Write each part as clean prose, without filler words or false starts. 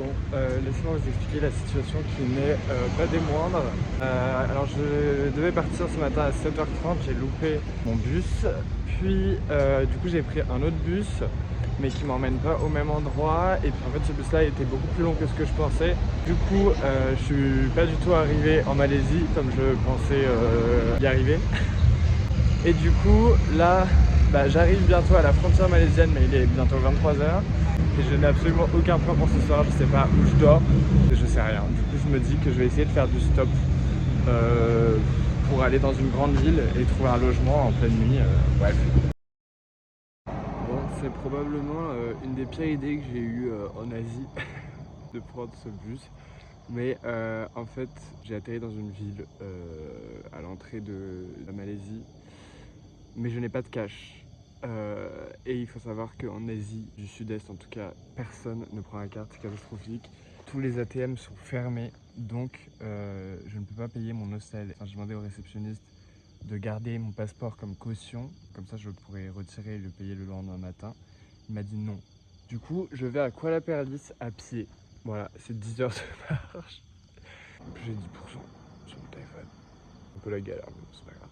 Bon, laissez-moi vous expliquer la situation qui n'est pas des moindres. Alors je devais partir ce matin à 7h30, j'ai loupé mon bus. Puis du coup j'ai pris un autre bus, mais qui m'emmène pas au même endroit. Et puis en fait ce bus-là était beaucoup plus long que ce que je pensais. Du coup je suis pas du tout arrivé en Malaisie comme je pensais y arriver. Et du coup là, j'arrive bientôt à la frontière malaisienne, mais il est bientôt 23h. Et je n'ai absolument aucun plan pour ce soir, je sais pas où je dors, je sais rien. Du coup je me dis que je vais essayer de faire du stop pour aller dans une grande ville et trouver un logement en pleine nuit, bref. Bon, c'est probablement une des pires idées que j'ai eues en Asie de prendre ce bus. Mais en fait j'ai atterri dans une ville à l'entrée de la Malaisie, mais je n'ai pas de cash. Et il faut savoir qu'en Asie du Sud-Est, en tout cas, personne ne prend la carte, c'est catastrophique. Tous les ATM sont fermés, donc je ne peux pas payer mon hostel. Enfin, j'ai demandé au réceptionniste de garder mon passeport comme caution, comme ça je pourrais retirer et le payer le lendemain matin. Il m'a dit non. Du coup, je vais à Kuala Perlis à pied. Voilà, c'est 10 heures de marche. J'ai 10% sur mon téléphone. Un peu la galère, mais bon, c'est pas grave.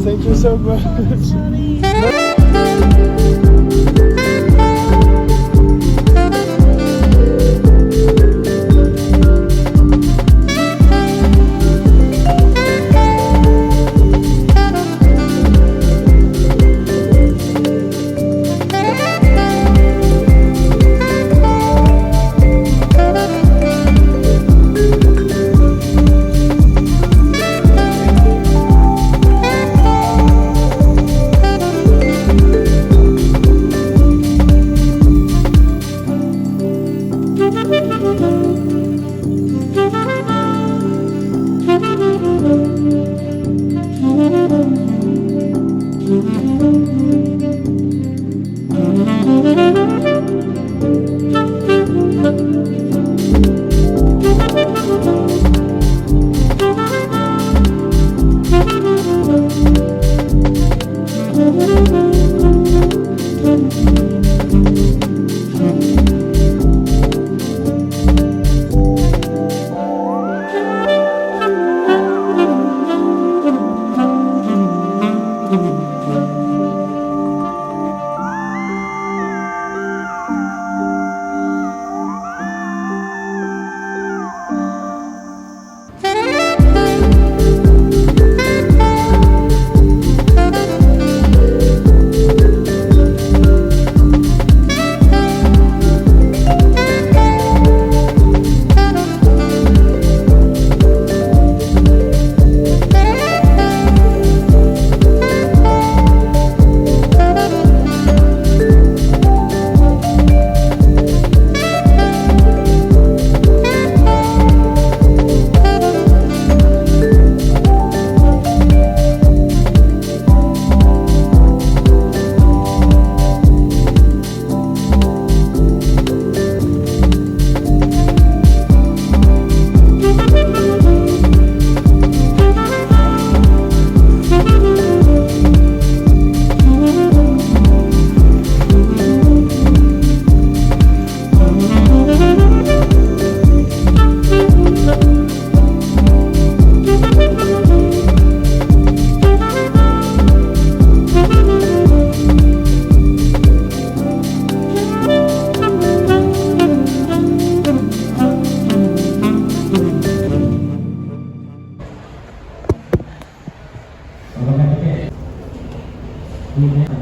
Thank you so much.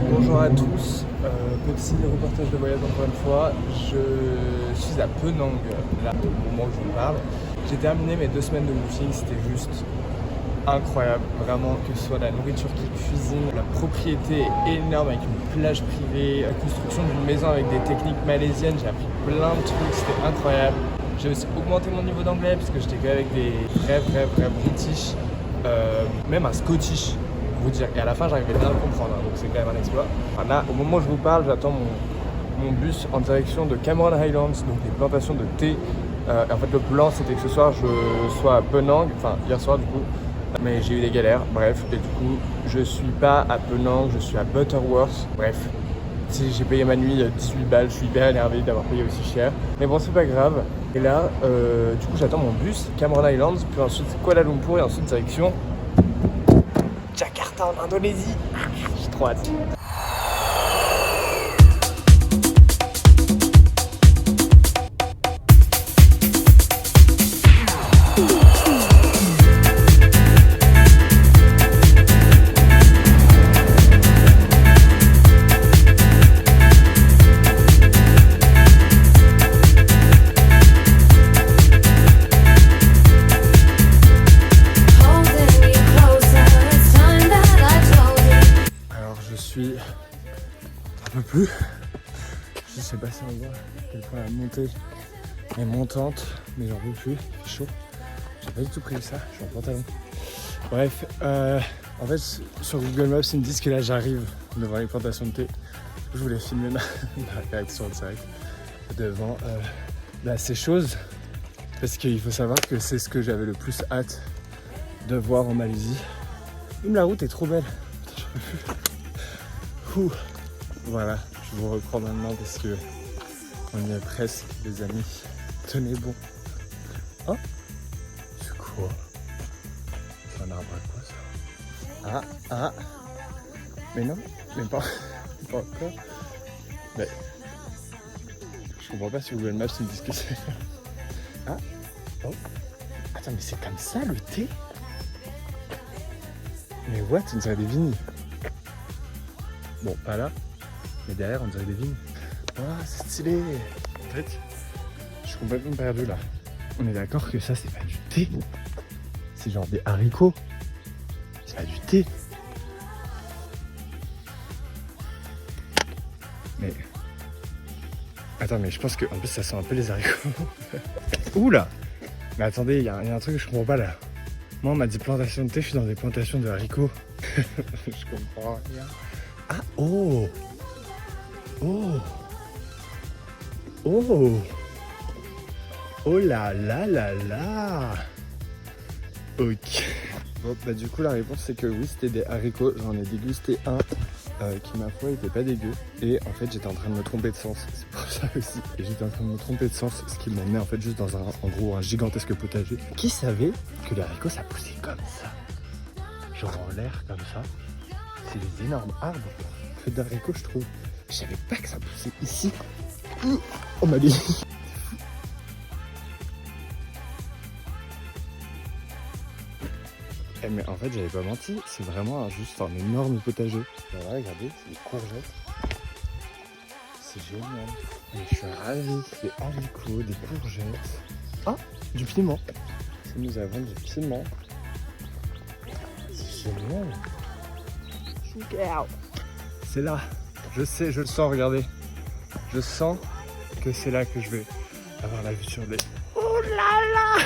Bonjour à tous, petit reportage de voyage encore une fois. Je suis à Penang, là au moment où je vous parle. J'ai terminé mes 2 semaines de woofing, c'était juste incroyable, vraiment, que ce soit la nourriture qui cuisine, la propriété est énorme avec une plage privée, la construction d'une maison avec des techniques malaisiennes, j'ai appris plein de trucs, c'était incroyable. J'ai aussi augmenté mon niveau d'anglais parce que j'étais quand même avec des vrais British, même un Scottish, pour vous dire. Et à la fin, j'arrivais bien à le comprendre, hein, donc c'est quand même un exploit. Enfin, là, au moment où je vous parle, j'attends mon bus en direction de Cameron Highlands, donc des plantations de thé. Et en fait, le plan, c'était que ce soir, je sois à Penang, enfin hier soir du coup, mais j'ai eu des galères, bref. Et du coup, je suis pas à Penang, je suis à Butterworth, bref. Si j'ai payé ma nuit 18 balles, je suis hyper énervé d'avoir payé aussi cher. Mais bon, c'est pas grave. Et là, du coup, j'attends mon bus, Cameron Highlands, puis ensuite Kuala Lumpur et ensuite direction Jakarta en Indonésie. J'ai trop hâte. Plus. Je sais pas si on voit à quel point la montée est montante, mais j'en peux plus, c'est chaud. J'ai pas du tout prévu ça, je suis en pantalon. Bref, en fait sur Google Maps ils me disent que là j'arrive devant les plantations de thé. Je voulais filmer ma réaction directe devant ces choses, parce qu'il faut savoir que c'est ce que j'avais le plus hâte de voir en Malaisie. Même la route est trop belle. J'en peux plus. Voilà, je vous reprends maintenant parce que on y est presque, les amis. Tenez bon. Oh, c'est quoi? C'est un arbre à quoi ça? Ah, mais non, mais pas encore. Mais je comprends pas si Google Maps me dit que c'est. Ah, oh, attends, mais c'est comme ça le thé? Mais what? On dirait des vignes. Bon, pas là. Mais derrière, on dirait des vignes. Oh, c'est stylé. En fait, je suis complètement perdu là. On est d'accord que ça, c'est pas du thé. C'est genre des haricots. C'est pas du thé. Mais... Attends, mais je pense qu'en plus, ça sent un peu les haricots. Oula. Mais attendez, il y a un truc que je comprends pas là. Moi, on m'a dit plantation de thé, je suis dans des plantations de haricots. Je comprends rien. Ah, oh. Oh! Oh! Oh là là là là! Ok. Bon, bah du coup la réponse c'est que oui, c'était des haricots. J'en ai dégusté un qui ma foi était pas dégueu. Et en fait j'étais en train de me tromper de sens. C'est pour ça aussi. Et j'étais en train de me tromper de sens, ce qui m'emmenait en fait juste dans un gigantesque potager. Qui savait que les haricots ça poussait comme ça? Genre en l'air comme ça. C'est des énormes arbres. Fait d'haricots je trouve. Je savais pas que ça poussait ici. On m'a dit. Eh mais en fait j'avais pas menti, c'est vraiment juste un énorme potager. Voilà, regardez, c'est des courgettes. C'est génial. Et je suis ravi, des haricots, des courgettes. Ah, du piment. Si nous avons du piment. C'est génial. C'est là. Je sais, je le sens, regardez. Je sens que c'est là que je vais avoir la vue sur les... Oh là là.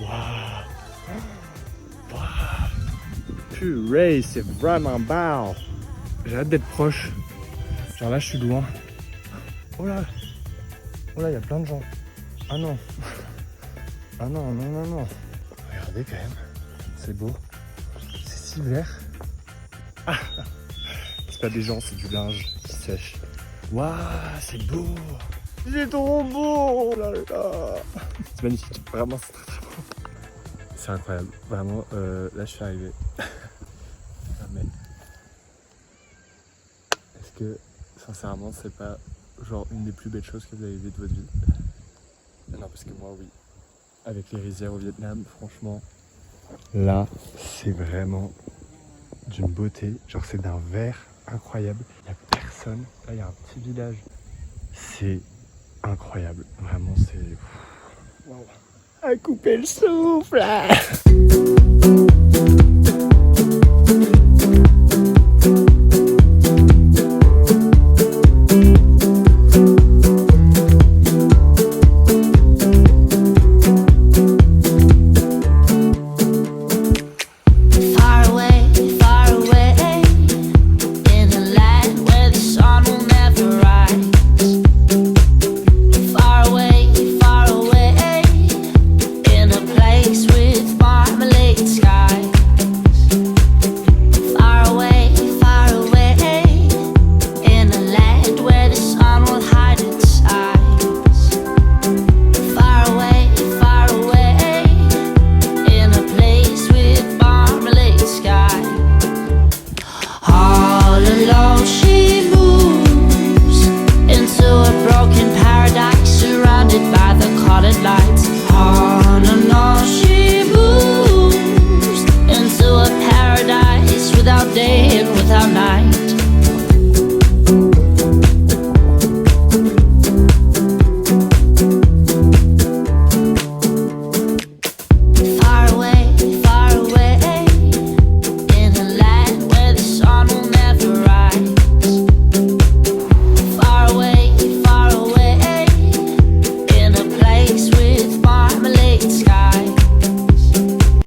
Wow. Purée, c'est vraiment beau. J'ai hâte d'être proche. Genre là, je suis loin. Oh là, il y a plein de gens. Ah non. Ah non. Regardez quand même. C'est beau. C'est si vert. Ah. C'est pas des gens, c'est du linge qui sèche. Waouh, c'est beau. C'est trop beau. Oh là là. C'est magnifique. Vraiment, c'est très beau. C'est incroyable. Vraiment, là, je suis arrivé. Mais est-ce que, sincèrement, c'est pas genre une des plus belles choses que vous avez vues de votre vie? Non, parce que moi, oui. Avec les rizières au Vietnam, franchement, là, c'est vraiment d'une beauté. Genre, c'est d'un vert incroyable. Il n'y a personne. Là, il y a un petit village. C'est incroyable. Vraiment, c'est... Wow. À couper le souffle.